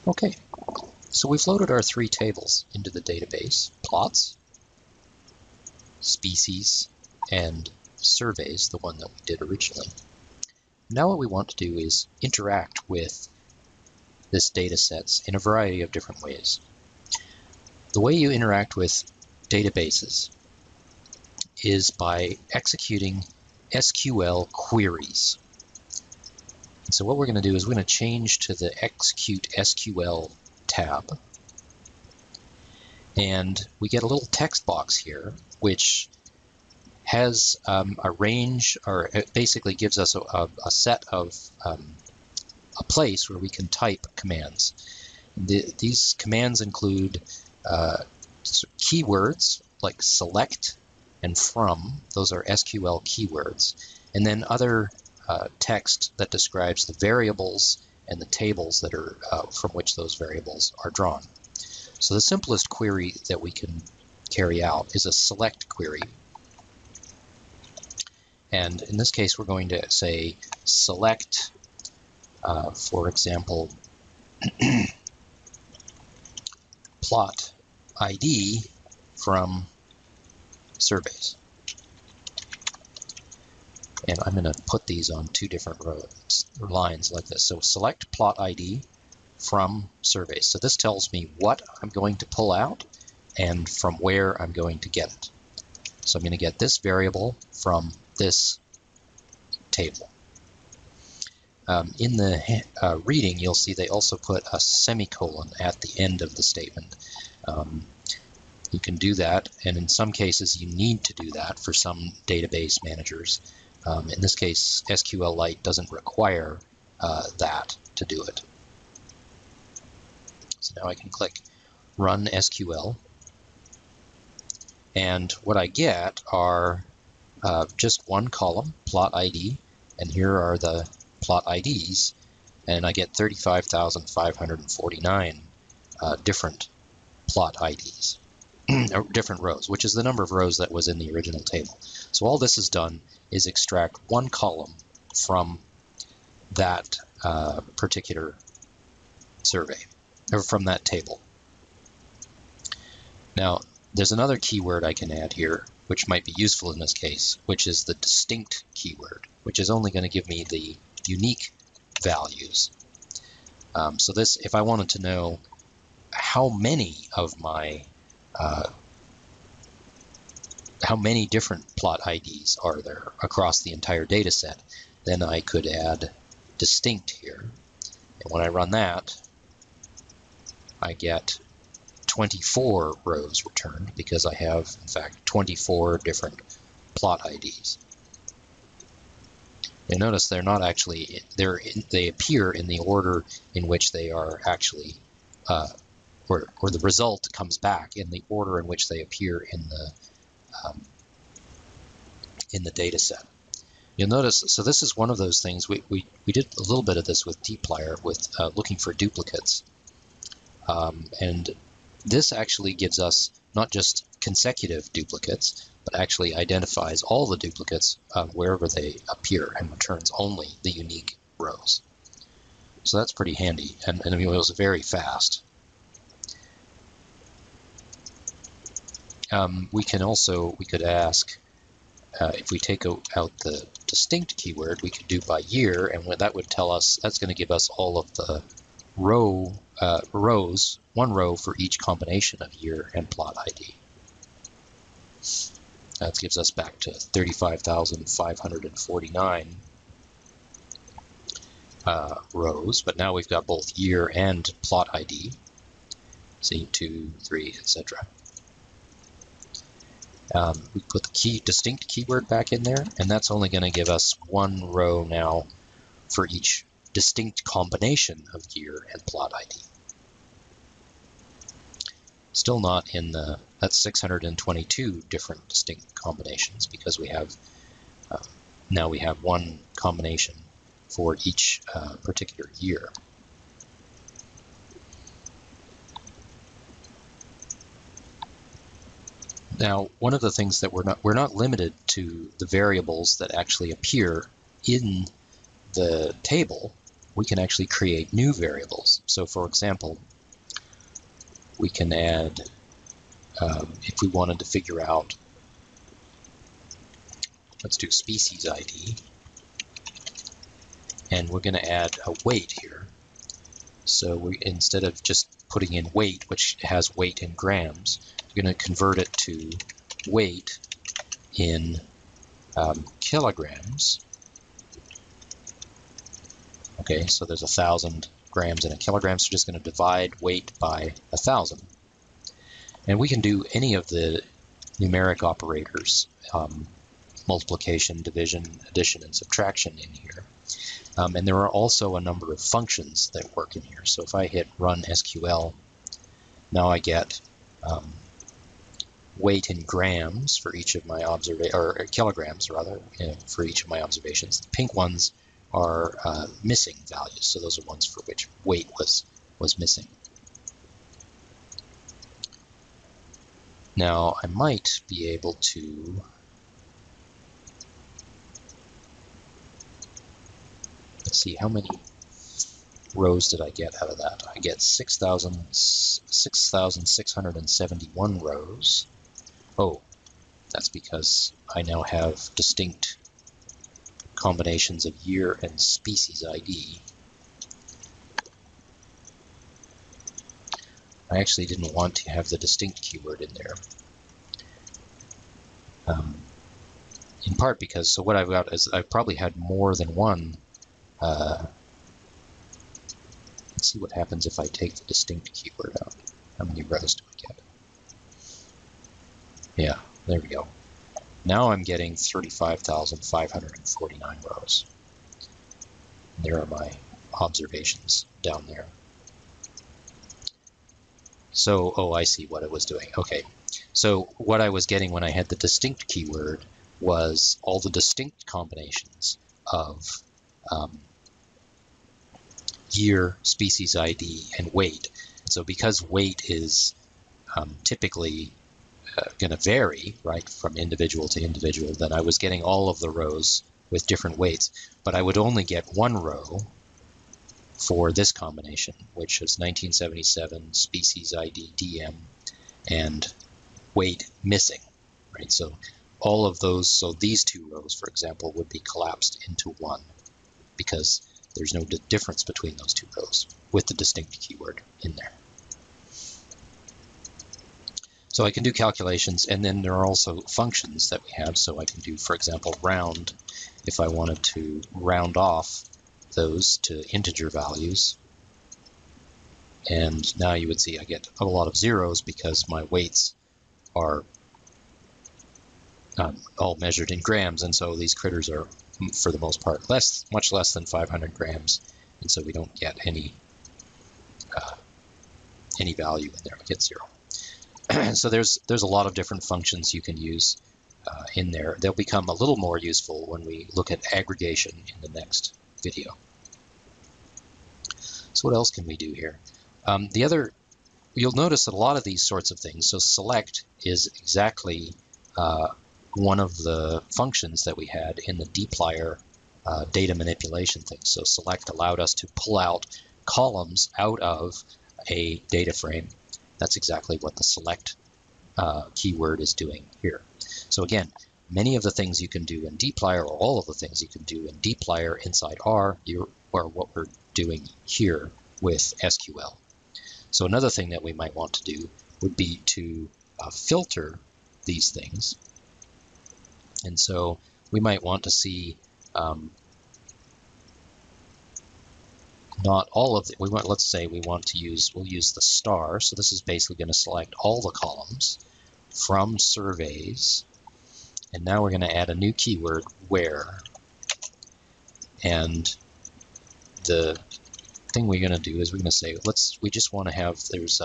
Okay, so we've loaded our three tables into the database: plots, species, and surveys, the one that we did originally. Now what we want to do is interact with this data sets in a variety of different ways. The way you interact with databases is by executing SQL queries. And so what we're going to do is we're going to change to the Execute SQL tab. And we get a little text box here, which has a range, or it basically gives us a set of a place where we can type commands. These commands include keywords like select and from. Those are SQL keywords. And then other text that describes the variables and the tables that are from which those variables are drawn. So the simplest query that we can carry out is a select query. And in this case, we're going to say select, for example, plot ID from surveys. And I'm going to put these on two different lines like this. So select plot ID from surveys. So this tells me what I'm going to pull out and from where I'm going to get it. So I'm going to get this variable from this table. In the reading, you'll see they also put a semicolon at the end of the statement. You can do that, and in some cases you need to do that for some database managers. In this case, SQLite doesn't require that to do it. So now I can click Run SQL, and what I get are just one column, plot ID, and here are the plot IDs, and I get 35,549 different plot IDs, or different rows, which is the number of rows that was in the original table. So all this has done is extract one column from that particular survey, or from that table. Now, there's another keyword I can add here, which might be useful in this case, which is the distinct keyword, which is only going to give me the unique values. So this, if I wanted to know how many of my how many different plot IDs are there across the entire data set, then I could add distinct here. And when I run that, I get 24 rows returned because I have, in fact, 24 different plot IDs. You'll notice they're not actually, they appear in the order in which they are actually, or the result comes back in the order in which they appear in the data set. You'll notice, so this is one of those things, we did a little bit of this with dplyr with looking for duplicates. And this actually gives us not just consecutive duplicates, but actually identifies all the duplicates wherever they appear and returns only the unique rows. So that's pretty handy, and it was very fast. We could ask, if we take out the distinct keyword, we could do by year, and what that would tell us, that's going to give us all of the rows, one row for each combination of year and plot ID. That gives us back to 35,549 rows, but now we've got both year and plot ID. See, 2, 3, etc. We put the distinct keyword back in there, and that's only going to give us one row now for each distinct combination of year and plot ID. Still not in the, that's 622 different distinct combinations because we have, now we have one combination for each particular year. Now, one of the things that we're not limited to the variables that actually appear in the table. we can actually create new variables. So for example, we can add, if we wanted to figure out, let's do species ID, and we're going to add a weight here. So we, instead of just putting in weight, which has weight in grams, we're going to convert it to weight in kilograms. Okay, so there's 1,000 grams in a kilogram, so we're just going to divide weight by 1,000. And we can do any of the numeric operators, multiplication, division, addition, and subtraction in here. And there are also a number of functions that work in here. So if I hit run SQL, now I get weight in grams for each of my or kilograms rather, for each of my observations. The pink ones are missing values, so those are ones for which weight was missing. Now I might be able to let's see, how many rows did I get out of that? I get 6,671 rows. Oh, that's because I now have distinct combinations of year and species ID. I actually didn't want to have the distinct keyword in there. In part because, so what I've got is I've probably had more than one. Let's see what happens if I take the distinct keyword out. How many rows do I get? Yeah, there we go. Now I'm getting 35,549 rows. There are my observations down there. So, oh, I see what it was doing. Okay, so what I was getting when I had the distinct keyword was all the distinct combinations of year, species ID, and weight. So because weight is typically going to vary, right, from individual to individual, then I was getting all of the rows with different weights, but I would only get one row for this combination, which is 1977, species ID, DM, and weight missing, right? So all of those, so these two rows, for example, would be collapsed into one because there's no difference between those two rows with the distinct keyword in there. So I can do calculations, and then there are also functions that we have. So I can do, for example, round, if I wanted to round off those to integer values. And now you would see I get a lot of zeros because my weights are all measured in grams, and so these critters are, for the most part, much less than 500 grams, and so we don't get any value in there. We get 0. So there's a lot of different functions you can use in there. They'll become a little more useful when we look at aggregation in the next video. So what else can we do here? You'll notice that a lot of these sorts of things, so select is exactly one of the functions that we had in the dplyr data manipulation thing. So select allowed us to pull out columns out of a data frame. That's exactly what the select keyword is doing here. So again, many of the things you can do in dplyr, or all of the things you can do in dplyr inside R, are what we're doing here with SQL. So another thing that we might want to do would be to filter these things. And so we might want to see not all of it. Let's say we'll use the star. So this is basically going to select all the columns from surveys. And now we're going to add a new keyword, where. And the thing we're going to do is we're going to say, we just want to have, there's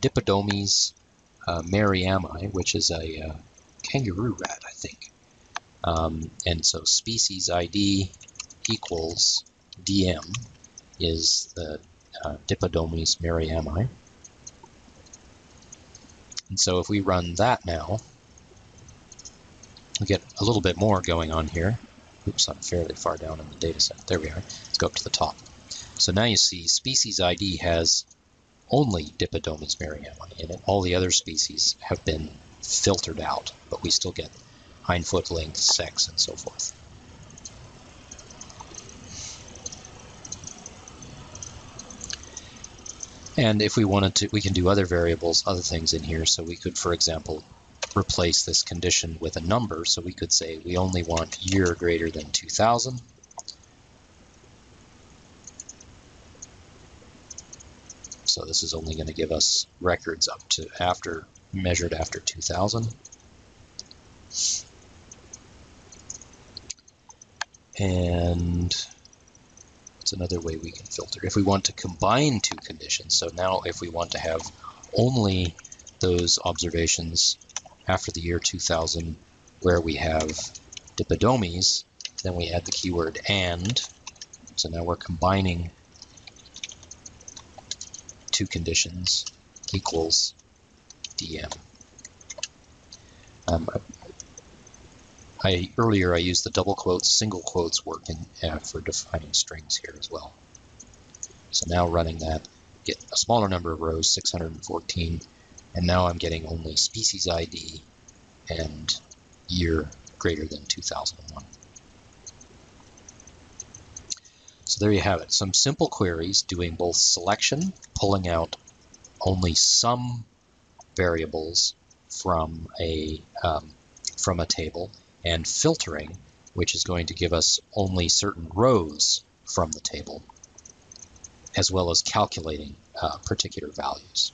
Dipodomys mariami, which is a kangaroo rat, I think. And so species ID equals DM is the Dipodomys mariami. And so if we run that now, we get a little bit more going on here. Oops, I'm fairly far down in the data set. There we are. Let's go up to the top. So now you see species ID has only Dipodomys merriami in it. All the other species have been filtered out, but we still get hindfoot length, sex, and so forth. And if we wanted to, we can do other variables, other things in here. So we could, for example, replace this condition with a number. So we could say we only want year greater than 2000. So this is only going to give us records up to measured after 2000. And it's another way we can filter. If we want to combine two conditions, so now if we want to have only those observations after the year 2000 where we have Dipodomys, then we add the keyword and. So now we're combining two conditions equals DM. Earlier I used the double quotes, single quotes work for defining strings here as well. So now running that, get a smaller number of rows, 614, and now I'm getting only species ID and year greater than 2001. So there you have it, some simple queries doing both selection, pulling out only some variables from a table, and filtering, which is going to give us only certain rows from the table, as well as calculating particular values.